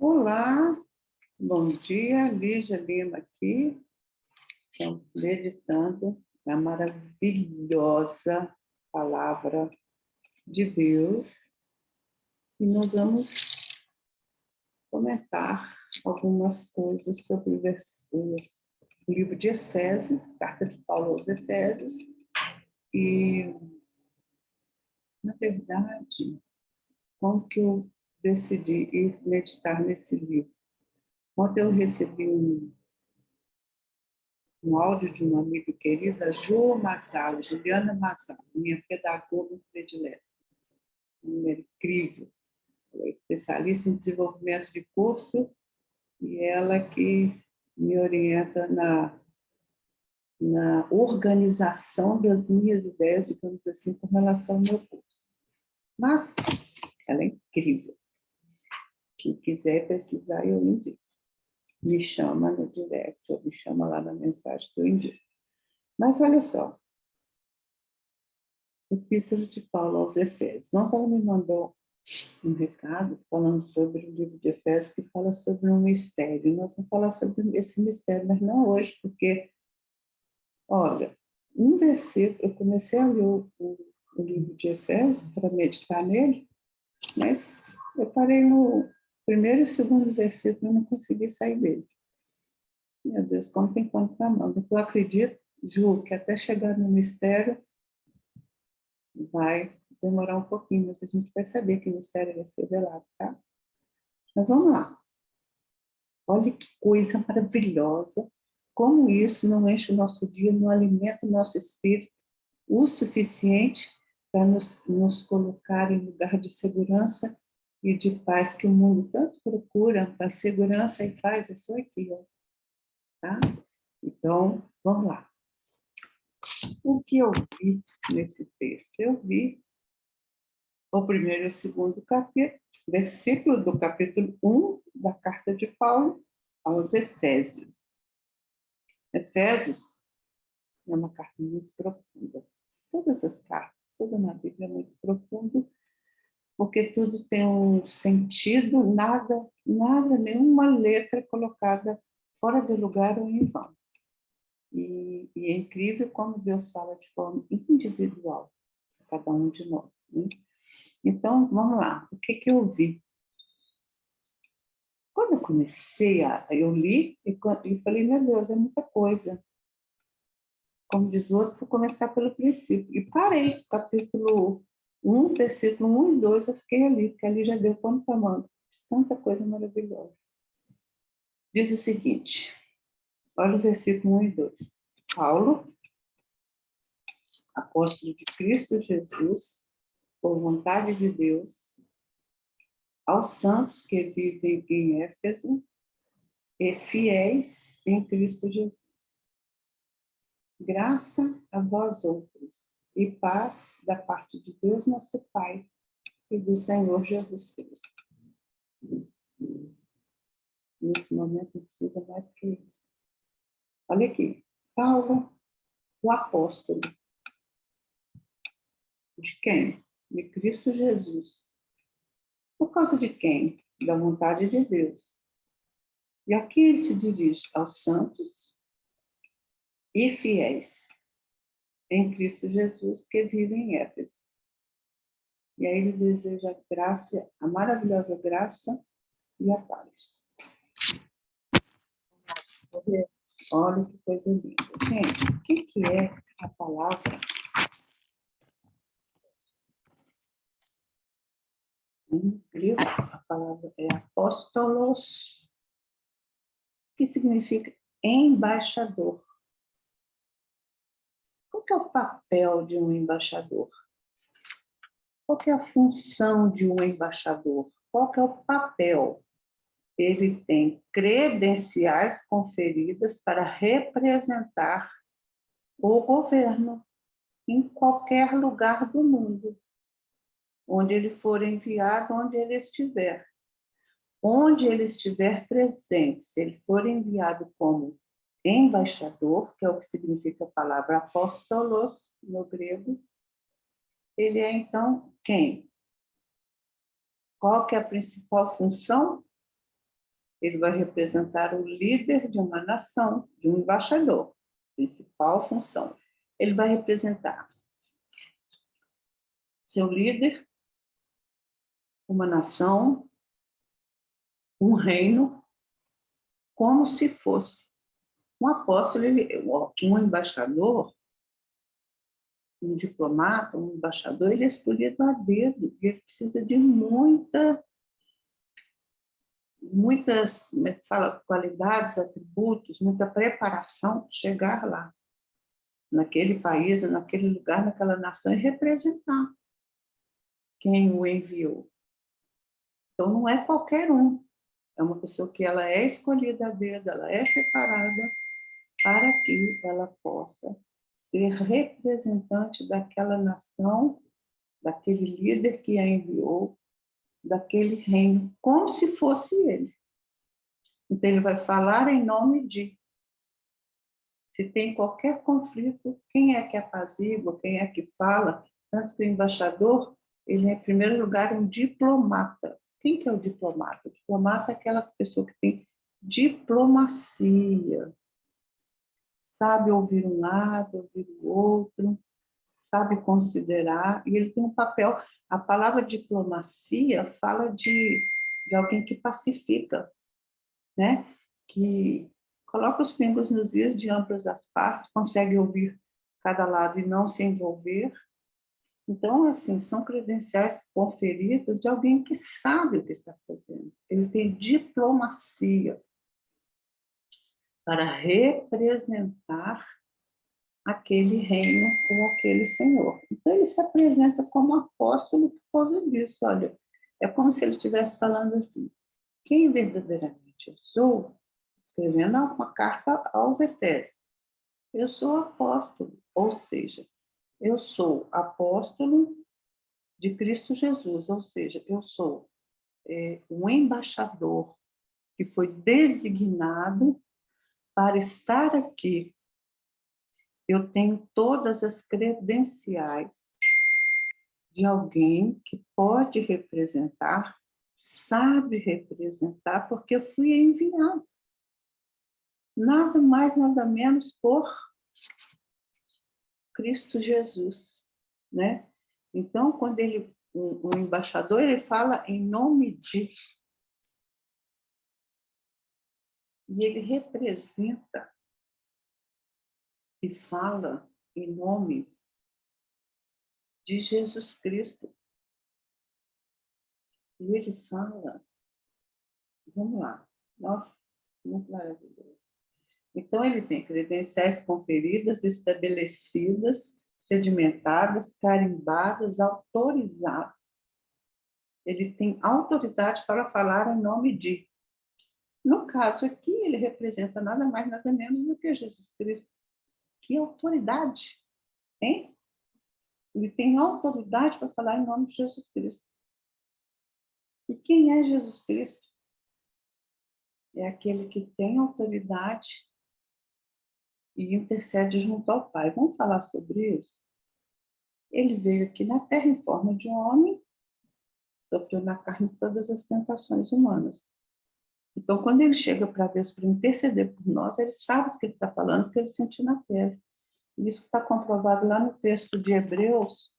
Olá, bom dia, Lígia Lima aqui. Estamos meditando na maravilhosa palavra de Deus e nós vamos comentar algumas coisas sobre o livro de Efésios, carta de Paulo aos Efésios, e, na verdade, como que eu decidi ir meditar nesse livro? Ontem eu recebi um áudio de uma amiga querida, Juliana Massala, minha pedagoga predileta. Uma mulher incrível. Ela é especialista em desenvolvimento de curso e ela que me orienta na organização das minhas ideias, digamos assim, com relação ao meu curso. Mas ela é incrível. Quem quiser precisar, eu indico. Me chama no direct, ou me chama lá na mensagem que eu indico. Mas olha só, Epístola de Paulo aos Efésios. Ontem ela me mandou um recado falando sobre o livro de Efésios, que fala sobre um mistério. Nós vamos falar sobre esse mistério, mas não hoje, porque, olha, um versículo, eu comecei a ler o livro de Efésios para meditar nele, mas eu parei no primeiro e segundo versículo e não consegui sair dele. Meu Deus, como tem conta na mão. Eu acredito, Ju, que até chegar no mistério vai demorar um pouquinho, mas a gente vai saber que mistério vai ser revelado, tá? Mas vamos lá. Olha que coisa maravilhosa, como isso não enche o nosso dia, não alimenta o nosso espírito o suficiente para nos colocar em lugar de segurança e de paz que o mundo tanto procura. Para segurança e paz é só aqui, ó, tá? Então, vamos lá. O que eu vi nesse texto? Eu vi o primeiro e o segundo capítulo, versículo do capítulo 1 da carta de Paulo aos Efésios. Efésios é uma carta muito profunda. Todas as cartas, toda na Bíblia é muito profundo, porque tudo tem um sentido, nada, nenhuma letra colocada fora de lugar ou em vão. E é incrível como Deus fala de forma individual, cada um de nós, né? Então, vamos lá. O que eu vi? Quando eu comecei, eu li e falei, meu Deus, é muita coisa. Como diz o outro, vou começar pelo princípio. E parei, capítulo 1, versículo 1 e 2, eu fiquei ali, porque ali já deu pano para manga. Tanta coisa maravilhosa. Diz o seguinte, olha o versículo 1 e 2. Paulo, apóstolo de Cristo Jesus, por vontade de Deus, aos santos que vivem em Éfeso e fiéis em Cristo Jesus. Graça a vós outros e paz da parte de Deus nosso Pai e do Senhor Jesus Cristo. Nesse momento não precisa mais do que isso. Olha aqui, Paulo, o apóstolo. De quem? De Cristo Jesus. Por causa de quem? Da vontade de Deus. E aqui ele se dirige aos santos e fiéis em Cristo Jesus que vivem em Éfeso. E aí ele deseja a graça, a maravilhosa graça e a paz. Olha que coisa linda. Gente, o que é a palavra? Em grego, a palavra é apóstolos, que significa embaixador. Qual que é o papel de um embaixador? Qual que é a função de um embaixador? Qual que é o papel? Ele tem credenciais conferidas para representar o governo em qualquer lugar do mundo, onde ele for enviado, onde ele estiver. Onde ele estiver presente, se ele for enviado como embaixador, que é o que significa a palavra apóstolos no grego, ele é então quem? Qual que é a principal função? Ele vai representar o líder de uma nação, de um embaixador, principal função. Ele vai representar seu líder, uma nação, um reino, como se fosse um apóstolo, um embaixador, um diplomata, um embaixador, ele é escolhido a dedo, e ele precisa de muitas, como é que fala, qualidades, atributos, muita preparação para chegar lá, naquele país, naquele lugar, naquela nação, e representar quem o enviou. Então, não é qualquer um. É uma pessoa que ela é escolhida a dedo, ela é separada para que ela possa ser representante daquela nação, daquele líder que a enviou, daquele reino, como se fosse ele. Então, ele vai falar em nome de. Se tem qualquer conflito, quem é que apazigua, quem é que fala? Tanto que o embaixador, ele é, em primeiro lugar, um diplomata. Quem que é o diplomata? O diplomata é aquela pessoa que tem diplomacia, sabe ouvir um lado, ouvir o outro, sabe considerar, e ele tem um papel. A palavra diplomacia fala de alguém que pacifica, né? Que coloca os pingos nos is de ambas as partes, consegue ouvir cada lado e não se envolver. Então, assim, são credenciais conferidas de alguém que sabe o que está fazendo. Ele tem diplomacia para representar aquele reino ou aquele senhor. Então, ele se apresenta como apóstolo por causa disso. Olha, é como se ele estivesse falando assim, quem verdadeiramente eu sou, escrevendo uma carta aos Efésios, eu sou apóstolo, ou seja, eu sou apóstolo de Cristo Jesus, ou seja, eu sou um embaixador que foi designado para estar aqui. Eu tenho todas as credenciais de alguém que pode representar, sabe representar, porque eu fui enviado. Nada mais, nada menos por Cristo Jesus, né? Então, quando o embaixador, ele fala em nome de, e ele representa e fala em nome de Jesus Cristo. E ele fala, vamos lá, nossa, muito maravilhoso. Então, ele tem credenciais conferidas, estabelecidas, sedimentadas, carimbadas, autorizadas. Ele tem autoridade para falar em nome de. No caso aqui, ele representa nada mais, nada menos do que Jesus Cristo. Que autoridade, hein? Ele tem autoridade para falar em nome de Jesus Cristo. E quem é Jesus Cristo? É aquele que tem autoridade e intercede junto ao Pai. Vamos falar sobre isso? Ele veio aqui na Terra em forma de homem, sofreu na carne todas as tentações humanas. Então, quando ele chega para Deus para interceder por nós, ele sabe o que ele está falando, porque ele sentiu na pele. Isso está comprovado lá no texto de Hebreus.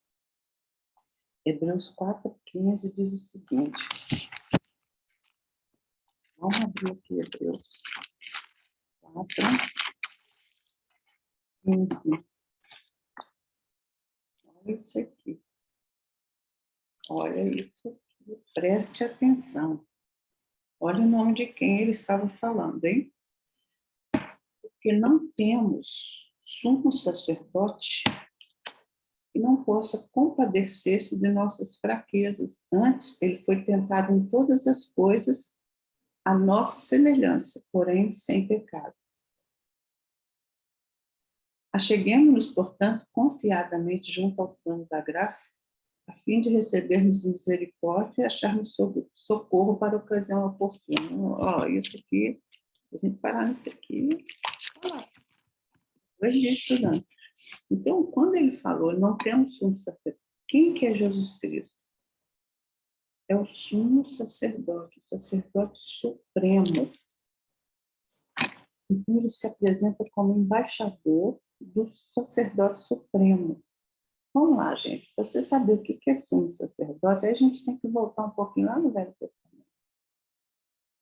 Hebreus 4,15 diz o seguinte. Vamos abrir aqui Hebreus 4,15. Olha isso aqui. Olha isso aqui. Preste atenção. Olha o nome de quem ele estava falando, hein? Porque não temos sumo sacerdote que não possa compadecer-se de nossas fraquezas. Antes, ele foi tentado em todas as coisas, a nossa semelhança, porém sem pecado. Acheguemo-nos, portanto, confiadamente junto ao trono da graça, a fim de recebermos misericórdia e acharmos socorro para a ocasião oportuna. Ó, isso aqui, a gente parar nisso aqui, depois disso, estudando. Então, quando ele falou, não temos sumo sacerdote, quem que é Jesus Cristo? é o sumo sacerdote, o sacerdote supremo. Então, ele se apresenta como embaixador do sacerdote supremo. Vamos lá, gente. Para você saber o que é sumo sacerdote, aí a gente tem que voltar um pouquinho lá no Velho Testamento.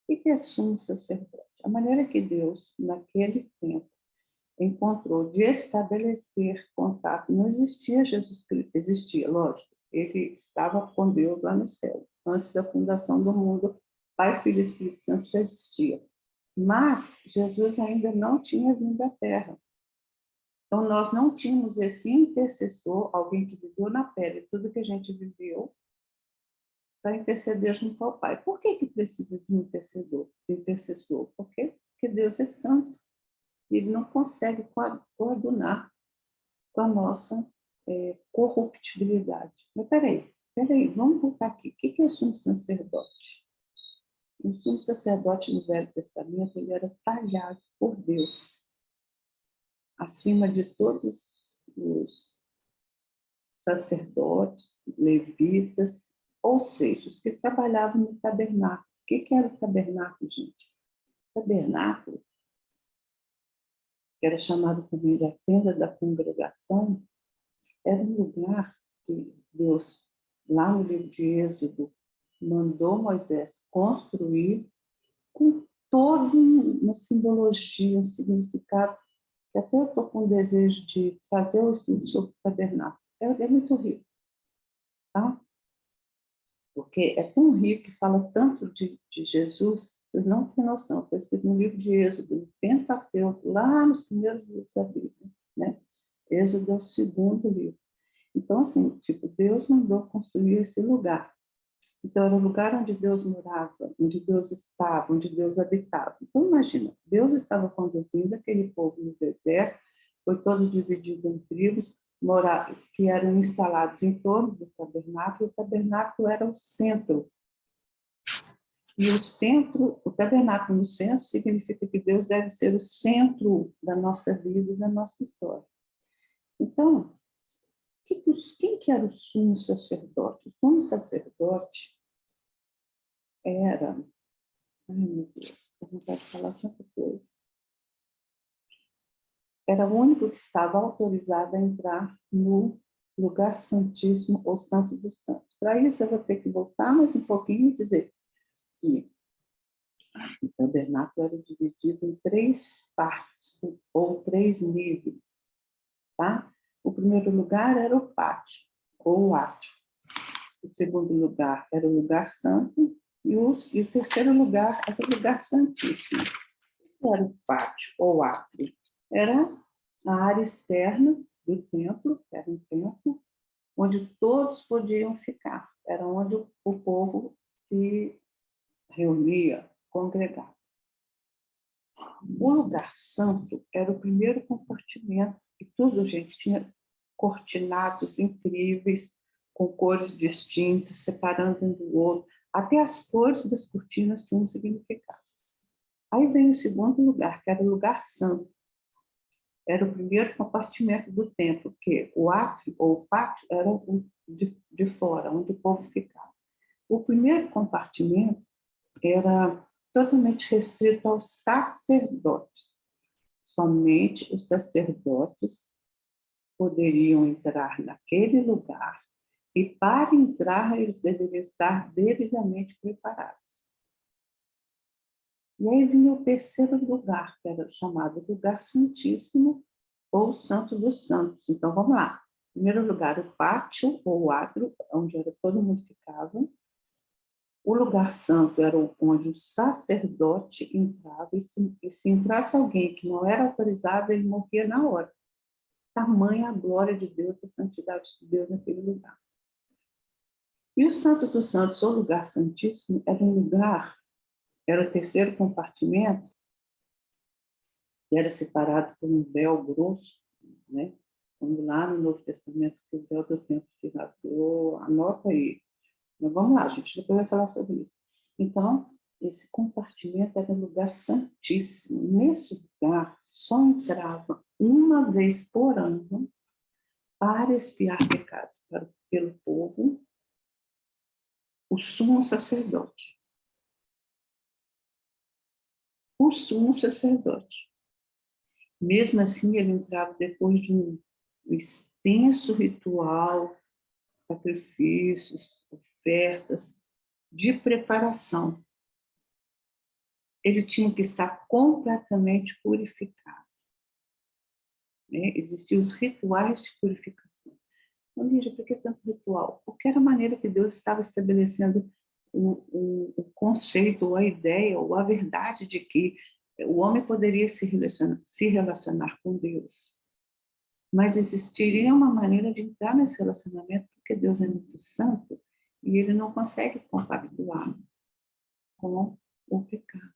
O que é sumo sacerdote? A maneira que Deus, naquele tempo, encontrou de estabelecer contato. Não existia Jesus Cristo, existia, lógico. Ele estava com Deus lá no céu. Antes da fundação do mundo, Pai, Filho e Espírito Santo já existia. Mas Jesus ainda não tinha vindo à Terra. Então, nós não tínhamos esse intercessor, alguém que viveu na pele tudo que a gente viveu, para interceder junto ao Pai. Por que precisa de um intercessor? Porque Deus é santo. Ele não consegue coadunar com a nossa corruptibilidade. Mas peraí, vamos voltar aqui. O que é sumo sacerdote? O sumo sacerdote no Velho Testamento, ele era talhado por Deus, acima de todos os sacerdotes, levitas, ou seja, os que trabalhavam no tabernáculo. O que era o tabernáculo, gente? O tabernáculo, que era chamado também de a tenda da congregação, era um lugar que Deus, lá no livro de Êxodo, mandou Moisés construir com toda uma simbologia, um significado, que até eu estou com o desejo de fazer o estudo sobre o tabernáculo. É muito rico, tá? Porque é tão rico que fala tanto de Jesus, vocês não têm noção. Foi escrito no livro de Êxodo, no Pentateuco, lá nos primeiros livros da Bíblia, né? Êxodo é o segundo livro. Então, assim, tipo, Deus mandou construir esse lugar. Então, era o lugar onde Deus morava, onde Deus estava, onde Deus habitava. Então, imagina, Deus estava conduzindo aquele povo no deserto, foi todo dividido em tribos, que eram instalados em torno do tabernáculo. O tabernáculo era o centro. E o tabernáculo no centro, significa que Deus deve ser o centro da nossa vida e da nossa história. Então, quem que era o sumo sacerdote? O sumo sacerdote era... Ai, meu Deus, estou com vontade de falar tanta coisa. Era o único que estava autorizado a entrar no lugar santíssimo ou santo dos santos. Para isso, eu vou ter que voltar mais um pouquinho e dizer que o tabernáculo era dividido em 3 partes, ou 3 níveis, tá? O primeiro lugar era o pátio, ou o átrio. O segundo lugar era o lugar santo, e o terceiro lugar era o lugar santíssimo. O que era o pátio, ou átrio? Era a área externa do templo, era um templo, onde todos podiam ficar. Era onde o povo se reunia, congregava. O lugar santo era o primeiro compartimento, e tudo, gente, tinha cortinados incríveis, com cores distintas, separando um do outro. Até as cores das cortinas tinham um significado. Aí vem o segundo lugar, que era o lugar santo. Era o primeiro compartimento do templo, porque o átrio ou o pátio era o de fora, onde o povo ficava. O primeiro compartimento era totalmente restrito aos sacerdotes. Somente os sacerdotes poderiam entrar naquele lugar, e para entrar eles deveriam estar devidamente preparados. E aí vinha o terceiro lugar, que era chamado lugar santíssimo ou santo dos santos. Então, vamos lá. Em primeiro lugar, o pátio ou o átrio, onde todo mundo ficava. O lugar santo era onde o sacerdote entrava, e se entrasse alguém que não era autorizado, ele morria na hora. Tamanha a glória de Deus, a santidade de Deus naquele lugar. E o Santo dos Santos, ou lugar santíssimo, era um lugar, era o terceiro compartimento, que era separado por um véu grosso, né? Quando lá no Novo Testamento, que o véu do templo se rasgou, anota aí. Mas vamos lá, gente, depois vai falar sobre isso. Então, esse compartimento era um lugar santíssimo. Nesse lugar, só entrava uma vez por ano para expiar pecados pelo povo o sumo sacerdote. O sumo sacerdote. Mesmo assim, ele entrava depois de um extenso ritual, sacrifícios, ofertas, de preparação. Ele tinha que estar completamente purificado. Né? Existiam os rituais de purificação. Então, Lígia, por que tanto ritual? Porque era a maneira que Deus estava estabelecendo o conceito, ou a ideia, ou a verdade de que o homem poderia se relacionar com Deus. Mas existiria uma maneira de entrar nesse relacionamento, porque Deus é muito santo e ele não consegue compactuar com o pecado.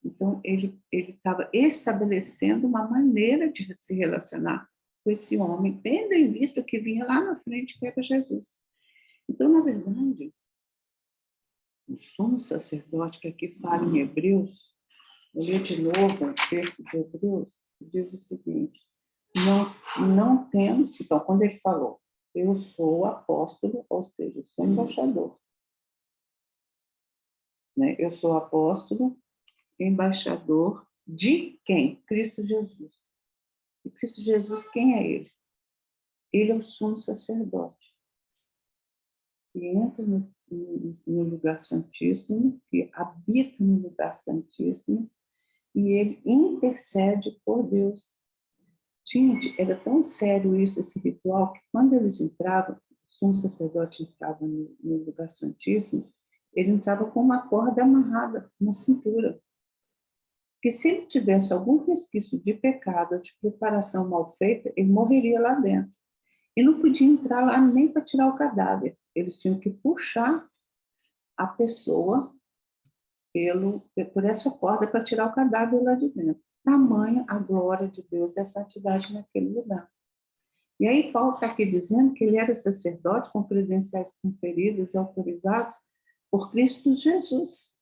Então, ele estava estabelecendo uma maneira de se relacionar com esse homem, tendo em vista que vinha lá na frente, que era Jesus. Então, na verdade, o sumo sacerdote, que aqui fala em Hebreus, eu li de novo o texto de Hebreus, diz o seguinte: não temos, então, quando ele falou, eu sou apóstolo, ou seja, eu sou embaixador. Né? Eu sou apóstolo, embaixador de quem? Cristo Jesus. E Cristo Jesus, quem é ele? Ele é o sumo sacerdote, que entra no lugar santíssimo, que habita no lugar santíssimo, e ele intercede por Deus. Gente, era tão sério isso, esse ritual, que quando eles entravam, o sumo sacerdote entrava no lugar santíssimo, ele entrava com uma corda amarrada na cintura. Porque se ele tivesse algum resquício de pecado, de preparação mal feita, ele morreria lá dentro. E não podia entrar lá nem para tirar o cadáver. Eles tinham que puxar a pessoa por essa corda para tirar o cadáver lá de dentro. Tamanha a glória de Deus e a santidade naquele lugar. E aí Paulo está aqui dizendo que ele era sacerdote com credenciais conferidas e autorizados por Cristo Jesus,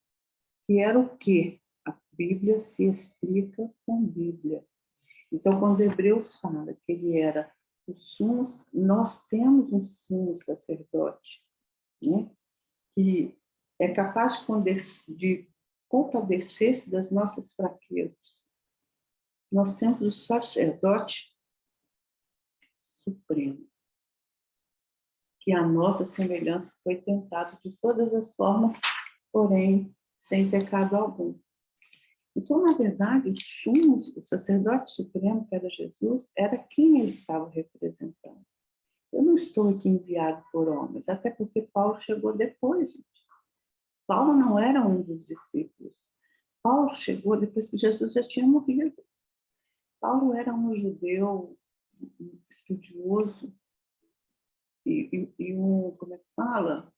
que era o quê? A Bíblia se explica com Bíblia. Então, quando Hebreus fala que ele era o sumo, nós temos um sumo sacerdote, né? Que é capaz de compadecer-se das nossas fraquezas. Nós temos o sacerdote supremo, que a nossa semelhança foi tentado de todas as formas, porém sem pecado algum. Então, na verdade, o sacerdote supremo, que era Jesus, era quem ele estava representando. Eu não estou aqui enviado por homens, até porque Paulo chegou depois, gente. Paulo não era um dos discípulos. Paulo chegou depois que Jesus já tinha morrido. Paulo era um judeu estudioso e um, como é que fala?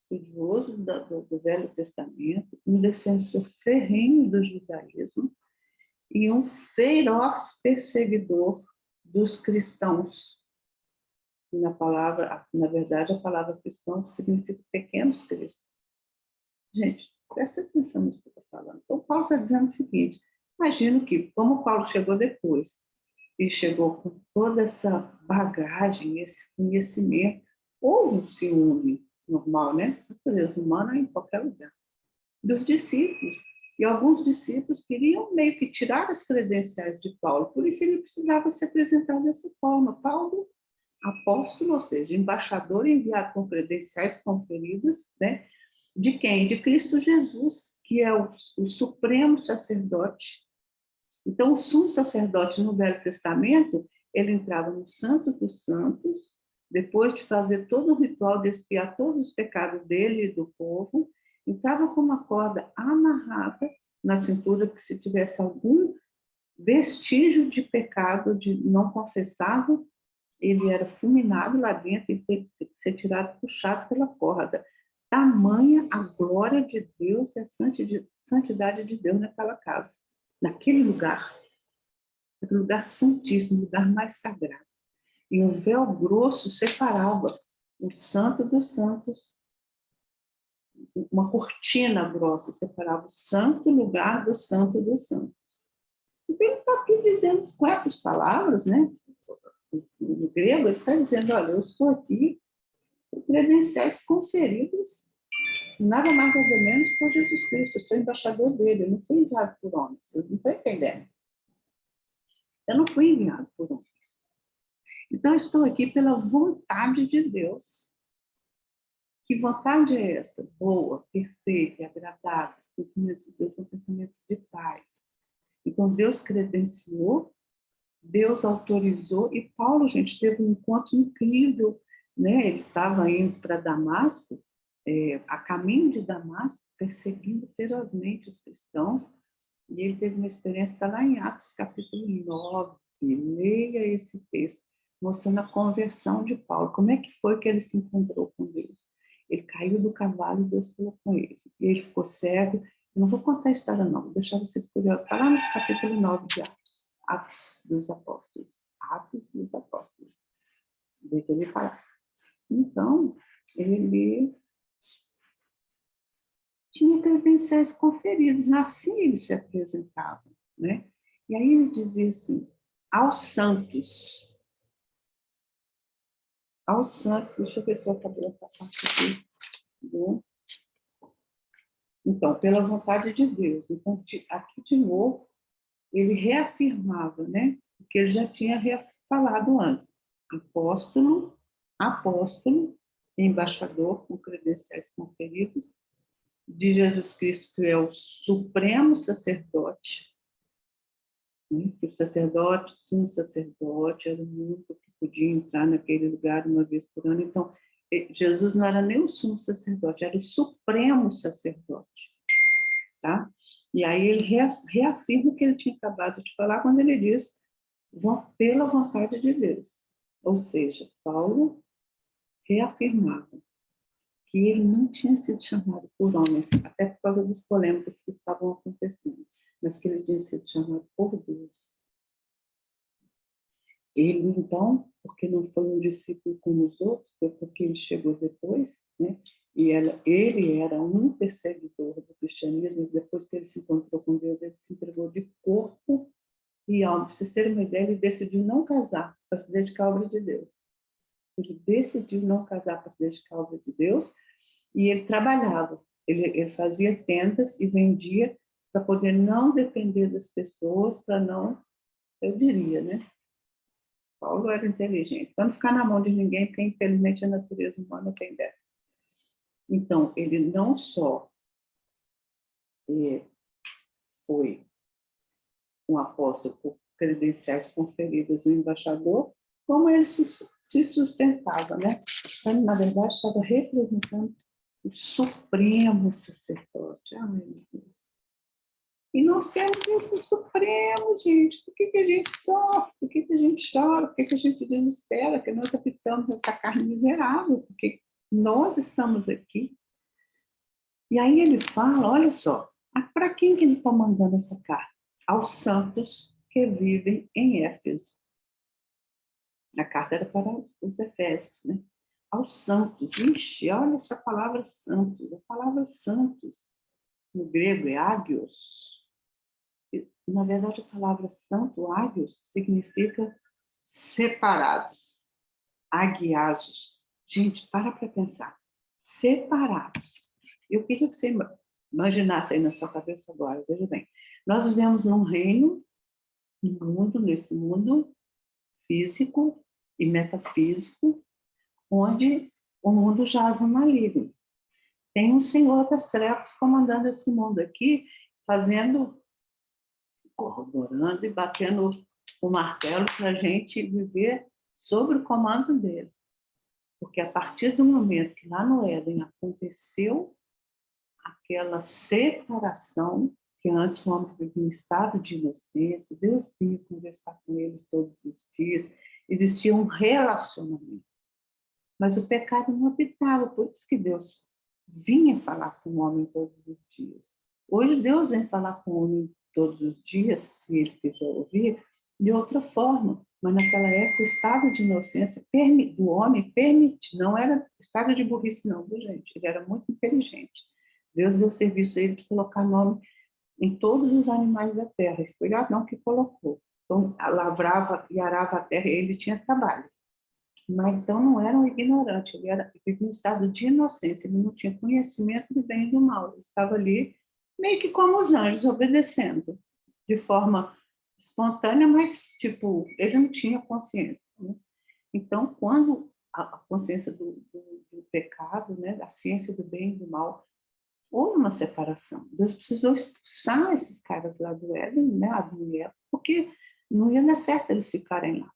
Estudioso do Velho Testamento, um defensor ferrenho do judaísmo e um feroz perseguidor dos cristãos. Na verdade, a palavra cristão significa pequenos cristos. Gente, presta atenção nisso que eu estou falando. Então, Paulo está dizendo o seguinte: imagino que, como Paulo chegou depois, e chegou com toda essa bagagem, esse conhecimento, houve um ciúme normal, né? A natureza humana é em qualquer lugar. Dos discípulos. E alguns discípulos queriam meio que tirar as credenciais de Paulo, por isso ele precisava se apresentar dessa forma. Paulo, apóstolo, ou seja, embaixador enviado com credenciais conferidas, né? De quem? De Cristo Jesus, que é o supremo sacerdote. Então, o sumo sacerdote no Velho Testamento, ele entrava no Santo dos Santos, depois de fazer todo o ritual de expiar todos os pecados dele e do povo, entrava com uma corda amarrada na cintura, que se tivesse algum vestígio de pecado, de não confessado, ele era fulminado lá dentro e teve que ser tirado, puxado pela corda. Tamanha a glória de Deus e a santidade de Deus naquela casa, naquele lugar santíssimo, lugar mais sagrado. E um véu grosso separava o santo dos santos, uma cortina grossa separava o santo lugar do santo dos santos. Então ele está aqui dizendo, com essas palavras, né? No grego, ele está dizendo: olha, eu estou aqui credenciais conferidas, nada mais nada menos por Jesus Cristo. Eu sou embaixador dele, eu não fui enviado por homens. Vocês não estão entendendo? Eu não fui enviado por homens. Então, eu estou aqui pela vontade de Deus. Que vontade é essa? Boa, perfeita e agradável. Os pensamentos de Deus são pensamentos de paz. Então, Deus credenciou, Deus autorizou, e Paulo, gente, teve um encontro incrível, né? Ele estava indo para Damasco, a caminho de Damasco, perseguindo ferozmente os cristãos, e ele teve uma experiência, está lá em Atos capítulo 9, leia esse texto, mostrando a conversão de Paulo. Como é que foi que ele se encontrou com Deus? Ele caiu do cavalo e Deus falou com ele. E ele ficou cego. Eu não vou contar a história, não, vou deixar vocês curiosos. Está lá no capítulo 9 de Atos. Atos dos Apóstolos. Atos dos Apóstolos. Vê que ele fala. Então, ele tinha credenciais conferidos, assim ele se apresentava, né? E aí ele dizia assim, aos santos, deixa eu ver se eu acabei essa parte aqui, né? Então, pela vontade de Deus. Então, aqui de novo, ele reafirmava, né? O que ele já tinha falado antes. Apóstolo, embaixador com credenciais conferidos, de Jesus Cristo, que é o supremo sacerdote, né? Que o sacerdote, sumo sacerdote, era o único que podia entrar naquele lugar uma vez por ano. Então, Jesus não era nem o sumo sacerdote, era o supremo sacerdote, tá? E aí ele reafirma o que ele tinha acabado de falar quando ele diz pela vontade de Deus. Ou seja, Paulo reafirmava que ele não tinha sido chamado por homens, até por causa das polêmicas que estavam acontecendo, mas que ele tinha sido chamado por Deus. Ele, então, porque não foi um discípulo como os outros, foi porque ele chegou depois, né? E ele era um perseguidor do cristianismo, mas depois que ele se encontrou com Deus, ele se entregou de corpo e alma. Para vocês terem uma ideia, ele decidiu não casar para se dedicar à obra de Deus. Ele decidiu não casar para se dedicar à obra de Deus e ele trabalhava. Ele fazia tendas e vendia para poder não depender das pessoas, para não, eu diria, né? Paulo era inteligente, para não ficar na mão de ninguém, porque infelizmente a natureza humana tem dessa. Então, ele não só foi um apóstolo por credenciais conferidas do embaixador, como ele se sustentava, né? Ele, na verdade, estava representando o supremo sacerdote. Ai, meu Deus. E nós temos esse supremo, gente. Por que a gente sofre? Por que a gente chora? Por que a gente desespera? Que nós habitamos essa carne miserável? Porque nós estamos aqui. E aí ele fala, olha só, para quem que ele está mandando essa carta? Aos santos que vivem em Éfeso. A carta era para os Efésios, né? Aos santos. Ixi, olha essa palavra santos. A palavra santos, no grego, é ágios. Na verdade, a palavra santo, ágios, significa separados, agiasos. Gente, para pensar. Separados. Eu queria que você imaginasse aí na sua cabeça agora, veja bem. Nós vivemos num reino, nesse mundo físico e metafísico, onde o mundo jaz no maligno. Tem um senhor das trevas comandando esse mundo aqui, corroborando e batendo o martelo para a gente viver sob o comando dele. Porque a partir do momento que lá no Éden aconteceu aquela separação, que antes o homem vivia em estado de inocência, Deus vinha conversar com ele todos os dias, existia um relacionamento. Mas o pecado não habitava, por isso que Deus vinha falar com o homem todos os dias. Hoje Deus vem falar com o homem todos os dias, se ele quiser ouvir, de outra forma. Mas naquela época o estado de inocência do homem permite, não era estado de burrice não, viu, gente? Ele era muito inteligente. Deus deu serviço a ele de colocar nome em todos os animais da terra. E foi Adão que colocou. Então, lavrava e arava a terra, ele tinha trabalho. Mas então não era um ignorante, ele vivia em estado de inocência, ele não tinha conhecimento do bem e do mal, ele estava ali meio que como os anjos, obedecendo, de forma espontânea, mas, tipo, ele não tinha consciência, né? Então, quando a consciência do pecado, né, da ciência do bem e do mal, houve uma separação. Deus precisou expulsar esses caras lá do Éden, né, Adão e Eva, porque não ia dar certo eles ficarem lá.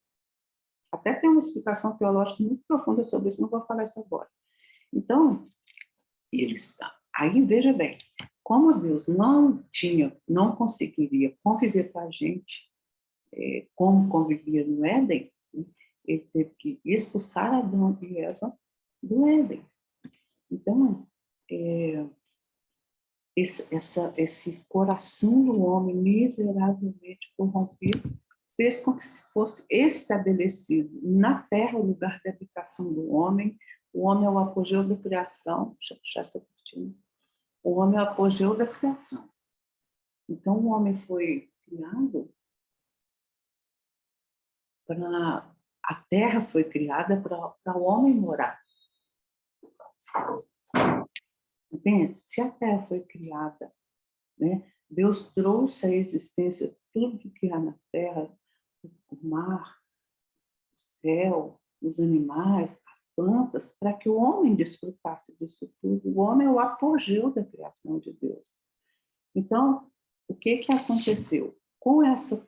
Até tem uma explicação teológica muito profunda sobre isso, não vou falar isso agora. Então, eles, aí veja bem, como Deus não conseguiria conviver com a gente, como convivia no Éden, né, ele teve que expulsar Adão e Eva do Éden. Então, esse coração do homem miseravelmente corrompido fez com que se fosse estabelecido na terra o lugar de habitação do homem. O homem é o apogeu da criação. Deixa eu puxar essa cortina. O homem é o apogeu da criação. Então, o homem foi criado para... A terra foi criada para o homem morar. Entende? Se a terra foi criada, né, Deus trouxe à existência tudo que há na terra, o mar, o céu, os animais, as plantas, para que o homem desfrutasse disso tudo. O homem é o apogeu da criação de Deus. Então, o que aconteceu? Com essa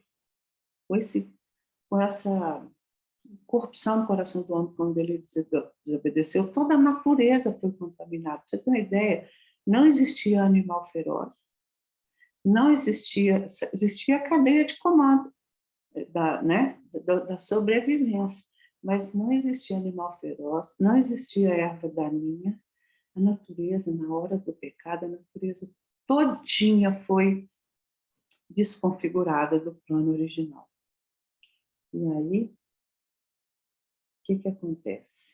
corrupção no coração do homem, quando ele desobedeceu, toda a natureza foi contaminada. Pra você ter uma ideia, não existia animal feroz, não existia a cadeia de comando da sobrevivência, mas não existia animal feroz, não existia erva daninha. A natureza, na hora do pecado, a natureza todinha foi desconfigurada do plano original. E aí, o que acontece?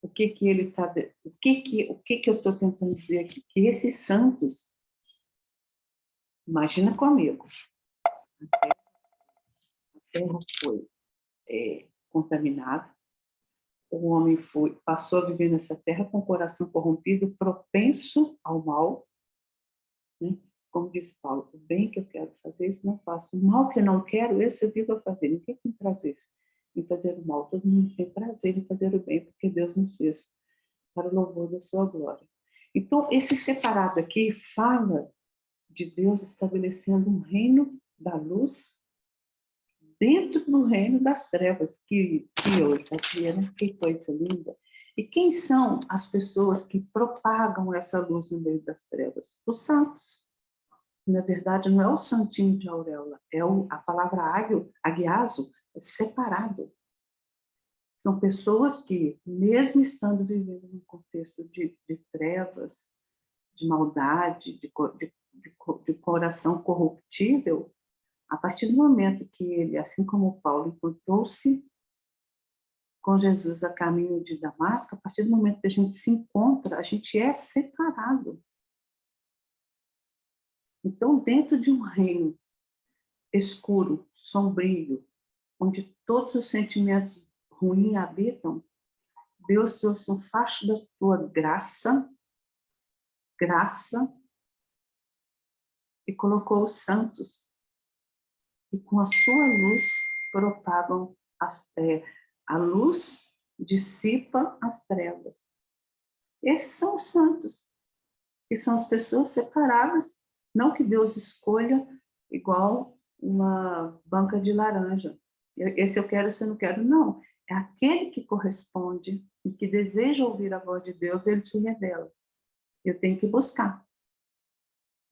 O que eu estou tentando dizer aqui? Que esses santos, imagina comigo, a terra foi contaminada, o homem passou a viver nessa terra com o coração corrompido, propenso ao mal, né? Como diz Paulo, o bem que eu quero fazer, isso não faço. O mal que eu não quero, esse eu vivo a fazer. Ninguém tem prazer em fazer o mal, todo mundo tem prazer em fazer o bem, porque Deus nos fez para o louvor da sua glória. Então, esse separado aqui fala de Deus estabelecendo um reino da luz dentro do reino das trevas, que hoje aqui, né? Que coisa linda. E quem são as pessoas que propagam essa luz no meio das trevas? Os santos. Na verdade, não é o santinho de auréola, a palavra agiazo, é separado. São pessoas que, mesmo estando vivendo num contexto de trevas, de maldade, de coração corruptível, a partir do momento que ele, assim como Paulo, encontrou-se com Jesus a caminho de Damasco, a partir do momento que a gente se encontra, a gente é separado. Então, dentro de um reino escuro, sombrio, onde todos os sentimentos ruins habitam, Deus trouxe um facho da tua graça, e colocou os santos, e com a sua luz propagam a luz dissipa as trevas. Esses são os santos, que são as pessoas separadas, não que Deus escolha igual uma banca de laranja. Esse eu quero, esse eu não quero. Não, é aquele que corresponde e que deseja ouvir a voz de Deus, ele se revela. Eu tenho que buscar.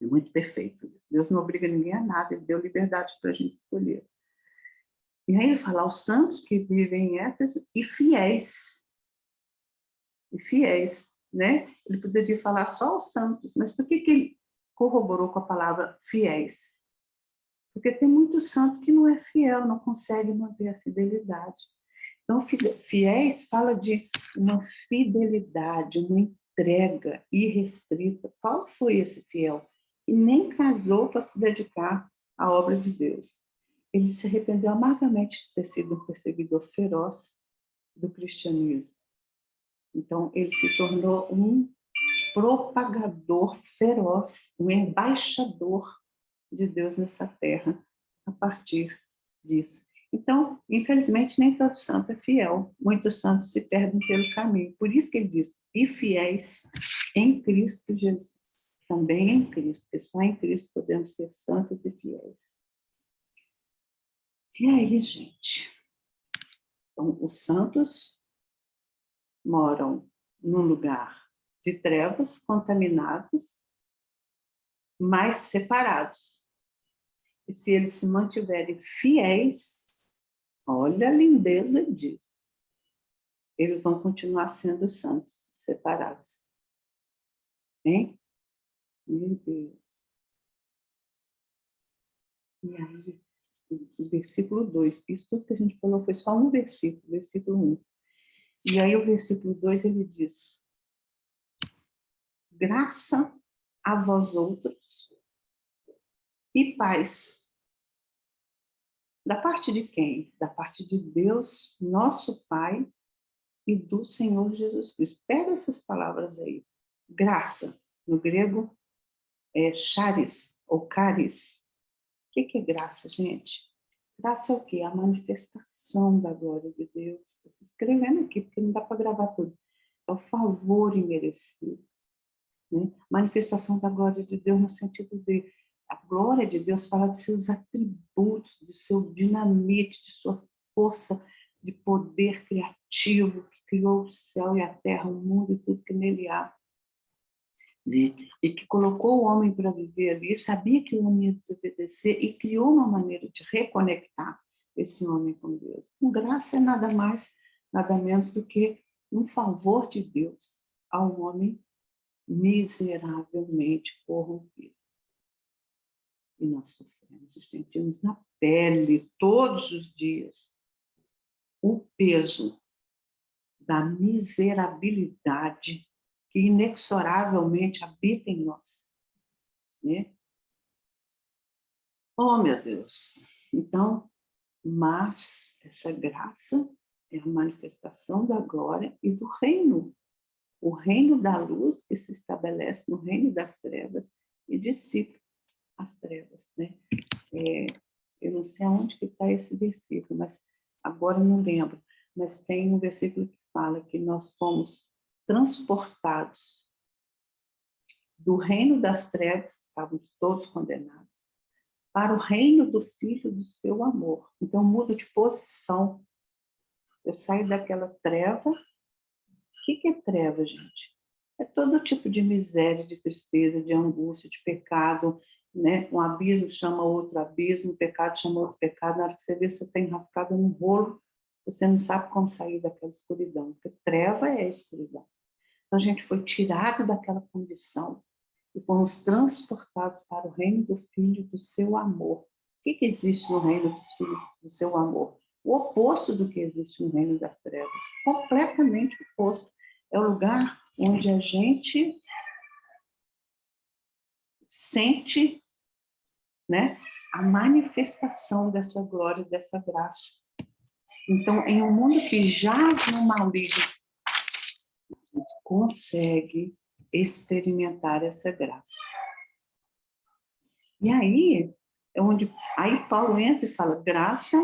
É muito perfeito isso. Deus não obriga ninguém a nada, ele deu liberdade para a gente escolher. E aí ele fala aos santos que vivem em Éfeso e fiéis. E fiéis, né? Ele poderia falar só aos santos, mas por que ele corroborou com a palavra fiéis? Porque tem muito santo que não é fiel, não consegue manter a fidelidade. Então, fiéis fala de uma fidelidade, uma entrega irrestrita. Paulo foi esse fiel e nem casou para se dedicar à obra de Deus. Ele se arrependeu amargamente de ter sido um perseguidor feroz, do cristianismo. Então, ele se tornou um propagador feroz, um embaixador de Deus nessa terra, a partir disso. Então, infelizmente, nem todo santo é fiel. Muitos santos se perdem pelo caminho. Por isso que ele diz, e fiéis em Cristo Jesus. Também em Cristo, porque só em Cristo podemos ser santos e fiéis. E aí, gente? Então, os santos moram num lugar de trevas, contaminados, mas separados. E se eles se mantiverem fiéis, olha a lindeza disso, eles vão continuar sendo santos, separados. Hein? Meu Deus. E aí, o versículo 2, isso tudo que a gente falou foi só um versículo, versículo 1. E aí o versículo 2, ele diz, graça a vós outros e paz. Da parte de quem? Da parte de Deus, nosso Pai, e do Senhor Jesus Cristo. Pega essas palavras aí. Graça, no grego, é charis, ou caris. O que é graça, gente? Graça é o quê? A manifestação da glória de Deus. Estou escrevendo aqui, porque não dá para gravar tudo. É o favor imerecido. Né? Manifestação da glória de Deus no sentido de a glória de Deus fala de seus atributos, de seu dinamite, de sua força de poder criativo que criou o céu e a terra, o mundo e tudo que nele há. Né? E que colocou o homem para viver ali, sabia que o homem ia desobedecer e criou uma maneira de reconectar esse homem com Deus. Com graça é nada mais, nada menos do que um favor de Deus ao homem miseravelmente corrompido. E nós sofremos e sentimos na pele, todos os dias, o peso da miserabilidade que inexoravelmente habita em nós. Né? Oh, meu Deus! Então, mas essa graça é a manifestação da glória e do reino. O reino da luz que se estabelece no reino das trevas e dissipa as trevas, né? Eu não sei aonde que está esse versículo, mas agora não lembro. Mas tem um versículo que fala que nós fomos transportados do reino das trevas, estávamos todos condenados, para o reino do Filho do seu amor. Então, mudo de posição. Eu saio daquela treva. O que é treva, gente? É todo tipo de miséria, de tristeza, de angústia, de pecado, né? Um abismo chama outro abismo, um pecado chama outro pecado. Na hora que você vê, você está enrascado num rolo, você não sabe como sair daquela escuridão, porque treva é a escuridão. Então, a gente foi tirado daquela condição e fomos transportados para o reino do Filho do seu amor. O que existe no reino dos filhos do seu amor? O oposto do que existe no reino das trevas. Completamente oposto. É o lugar onde a gente sente, né, a manifestação dessa glória, dessa graça. Então, em um mundo que jaz no maligno, a gente consegue experimentar essa graça. E aí, é onde aí Paulo entra e fala, graça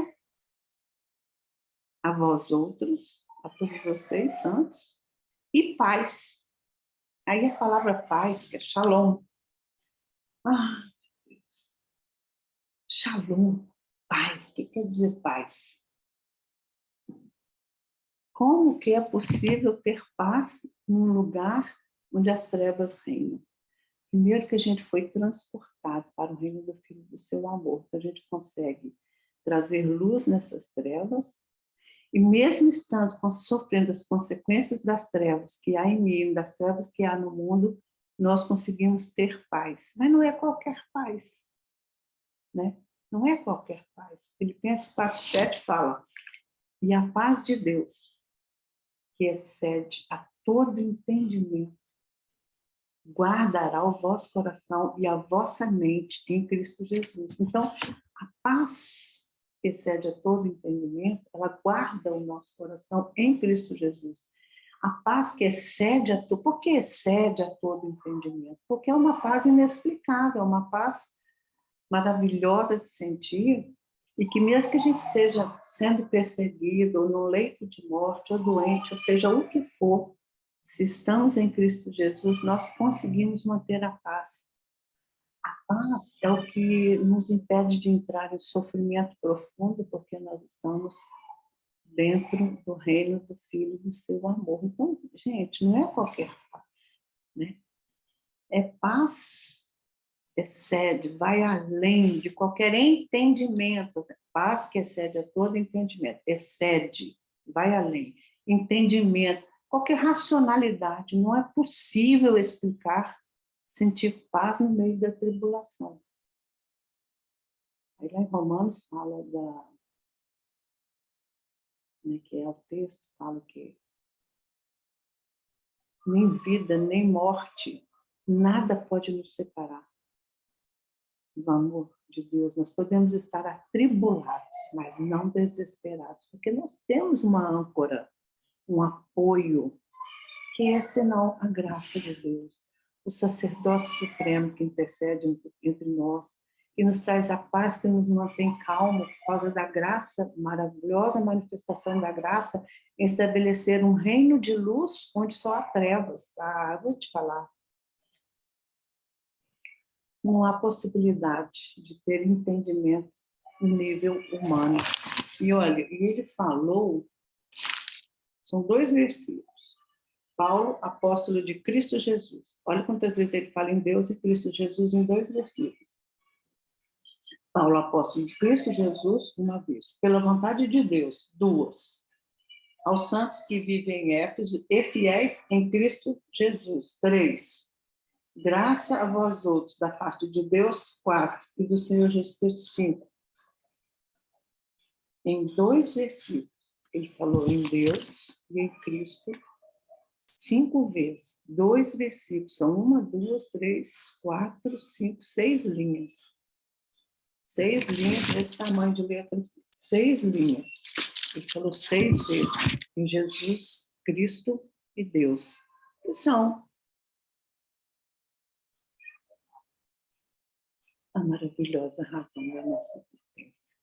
a vós outros, a todos vocês, santos, e paz. Aí a palavra paz, que é shalom. Ah, shalom, paz. O que quer dizer paz? Como que é possível ter paz num lugar onde as trevas reinam? Primeiro que a gente foi transportado para o reino do Filho do seu amor. Então a gente consegue trazer luz nessas trevas. E mesmo estando sofrendo as consequências das trevas que há em mim, das trevas que há no mundo, nós conseguimos ter paz. Mas não é qualquer paz, né? Não é qualquer paz. Filipenses 4:7 fala, e a paz de Deus, que excede a todo entendimento, guardará o vosso coração e a vossa mente em Cristo Jesus. Então, a paz que excede a todo entendimento, ela guarda o nosso coração em Cristo Jesus. A paz que excede a todo... Por que excede a todo entendimento? Porque é uma paz inexplicável, uma paz maravilhosa de sentir, e que mesmo que a gente esteja sendo perseguido, ou no leito de morte, ou doente, ou seja, o que for, se estamos em Cristo Jesus, nós conseguimos manter a paz. A paz é o que nos impede de entrar em sofrimento profundo, porque nós estamos dentro do reino do Filho do seu amor. Então, gente, não é qualquer paz, né? É paz, excede, vai além de qualquer entendimento. Paz que excede a todo entendimento. Excede, vai além. Entendimento, qualquer racionalidade. Não é possível explicar, sentir paz no meio da tribulação. Aí lá em Romanos fala da... Como é que é o texto? Fala que nem vida, nem morte, nada pode nos separar do amor de Deus. Nós podemos estar atribulados, mas não desesperados, porque nós temos uma âncora, um apoio, que é senão a graça de Deus, o sacerdote supremo que intercede entre nós, que nos traz a paz, que nos mantém calmos por causa da graça, maravilhosa manifestação da graça, em estabelecer um reino de luz onde só há trevas. Ah, vou te falar. Não há possibilidade de ter entendimento no nível humano. E olha, ele falou, são 2 versículos. Paulo, apóstolo de Cristo Jesus. Olha quantas vezes ele fala em Deus e Cristo Jesus em 2 versículos. Paulo, apóstolo de Cristo Jesus, 1 vez. Pela vontade de Deus, 2. Aos santos que vivem em Éfeso e fiéis em Cristo Jesus, 3. Graça a vós outros, da parte de Deus, 4. E do Senhor Jesus Cristo, 5. Em 2 versículos, ele falou em Deus e em Cristo 5 vezes. 2 versículos, são 1, 2, 3, 4, 5, 6 linhas. 6 linhas desse tamanho de letra. 6 linhas. Ele falou 6 vezes em Jesus, Cristo e Deus. Que são a maravilhosa razão da nossa existência.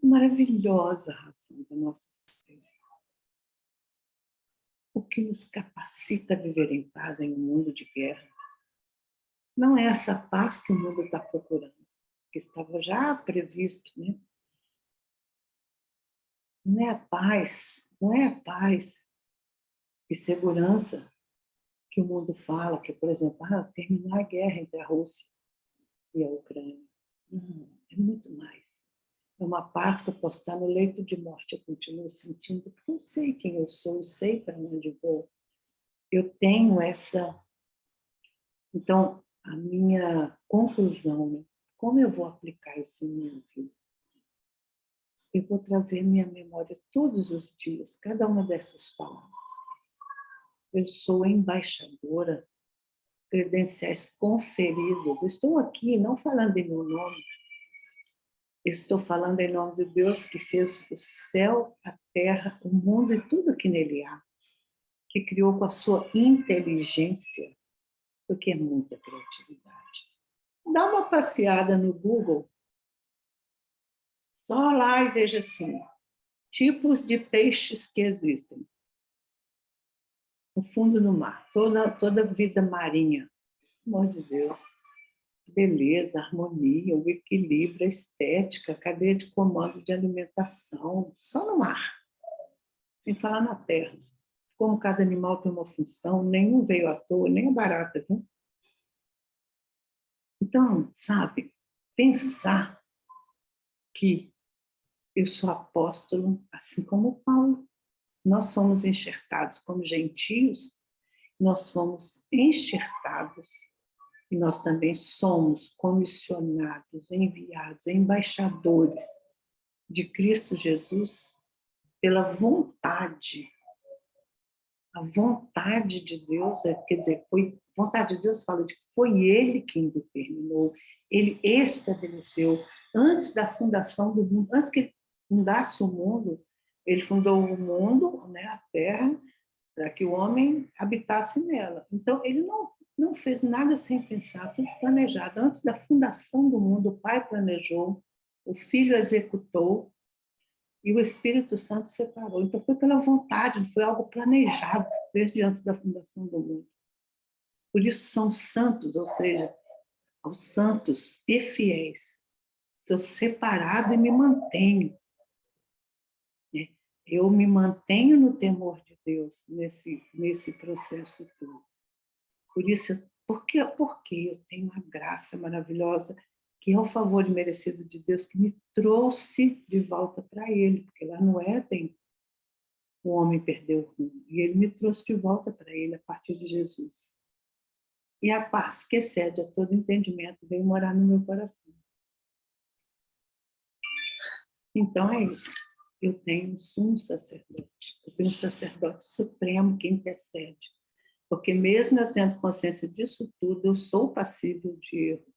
A maravilhosa razão da nossa existência. O que nos capacita a viver em paz em um mundo de guerra. Não é essa paz que o mundo está procurando, que estava já previsto, né? Não é a paz e segurança que o mundo fala, que, por exemplo, terminar a guerra entre a Rússia e a Ucrânia. Não, é muito mais. É uma paz que eu posso estar no leito de morte, eu continuo sentindo, porque eu sei quem eu sou, eu sei para onde vou. Eu tenho essa... Então, a minha conclusão, né? Como eu vou aplicar isso em minha vida? Eu vou trazer minha memória todos os dias, cada uma dessas palavras. Eu sou embaixadora, credenciais conferidas. Estou aqui não falando em meu nome, estou falando em nome de Deus que fez o céu, a terra, o mundo e tudo que nele há, que criou com a sua inteligência, porque é muita criatividade. Dá uma passeada no Google, só lá e veja assim, tipos de peixes que existem no fundo do mar, toda vida marinha. Pelo amor de Deus. Beleza, harmonia, o equilíbrio, a estética, a cadeia de comando de alimentação, só no mar, sem falar na terra. Como cada animal tem uma função, nenhum veio à toa, nem a barata, viu? Então, sabe, pensar que eu sou apóstolo, assim como Paulo. Nós fomos enxertados como gentios, nós fomos enxertados e nós também somos comissionados, enviados, embaixadores de Cristo Jesus pela vontade a vontade de Deus, quer dizer, foi vontade de Deus, fala de que foi Ele quem determinou, Ele estabeleceu, antes da fundação do mundo, antes que Ele fundasse o mundo, Ele fundou o mundo, né, a Terra, para que o homem habitasse nela. Então, Ele não fez nada sem pensar, tudo planejado. Antes da fundação do mundo, o Pai planejou, o Filho executou, e o Espírito Santo separou. Então, foi pela vontade, não foi algo planejado desde antes da fundação do mundo. Por isso são santos, ou seja, aos santos e fiéis. Sou separado e me mantenho. Né? Eu me mantenho no temor de Deus nesse processo todo. Por isso, porque eu tenho uma graça maravilhosa que é o favor imerecido de Deus que me trouxe de volta para Ele, porque lá no Éden o homem perdeu o rumo e Ele me trouxe de volta para Ele a partir de Jesus. E a paz que excede a todo entendimento veio morar no meu coração. Então é isso. Eu tenho um sumo sacerdote. Eu tenho um sacerdote supremo que intercede. Porque mesmo eu tendo consciência disso tudo, eu sou passível de erro.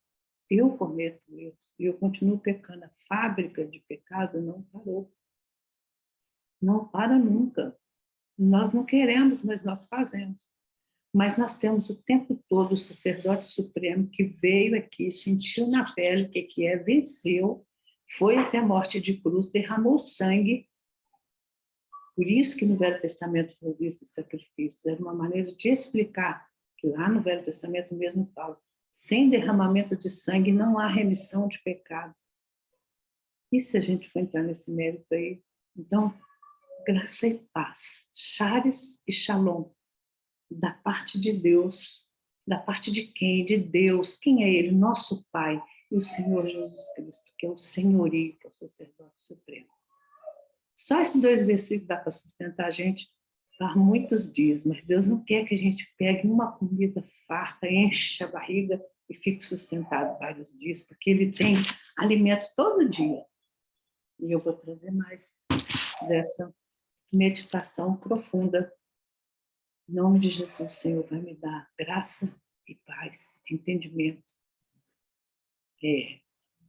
Eu cometo erros e eu continuo pecando. A fábrica de pecado não parou. Não para nunca. Nós não queremos, mas nós fazemos. Mas nós temos o tempo todo o sacerdote supremo que veio aqui, sentiu na pele o que é, venceu, foi até a morte de cruz, derramou sangue. Por isso que no Velho Testamento fazia esses sacrifícios. Era uma maneira de explicar que lá no Velho Testamento mesmo fala, sem derramamento de sangue não há remissão de pecado. E se a gente for entrar nesse mérito aí? Então, graça e paz, charis e shalom, da parte de Deus. Da parte de quem? De Deus. Quem é Ele? Nosso Pai e o Senhor Jesus Cristo, que é o senhorio, que é o sacerdote supremo. Só esses 2 versículos dá para sustentar a gente por muitos dias, mas Deus não quer que a gente pegue uma comida farta, encha a barriga e fique sustentado vários dias, porque Ele tem alimento todo dia. E eu vou trazer mais dessa meditação profunda. Em nome de Jesus, o Senhor vai me dar graça e paz, entendimento.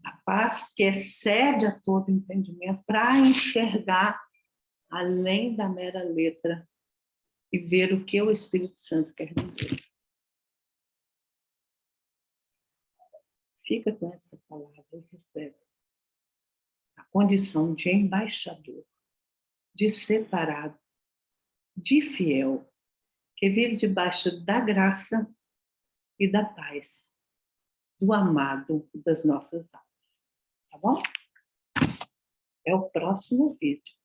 A paz que excede a todo entendimento para enxergar além da mera letra e ver o que o Espírito Santo quer dizer. Fica com essa palavra e recebe a condição de embaixador, de separado, de fiel, que vive debaixo da graça e da paz, do amado das nossas almas. Tá bom? É o próximo vídeo.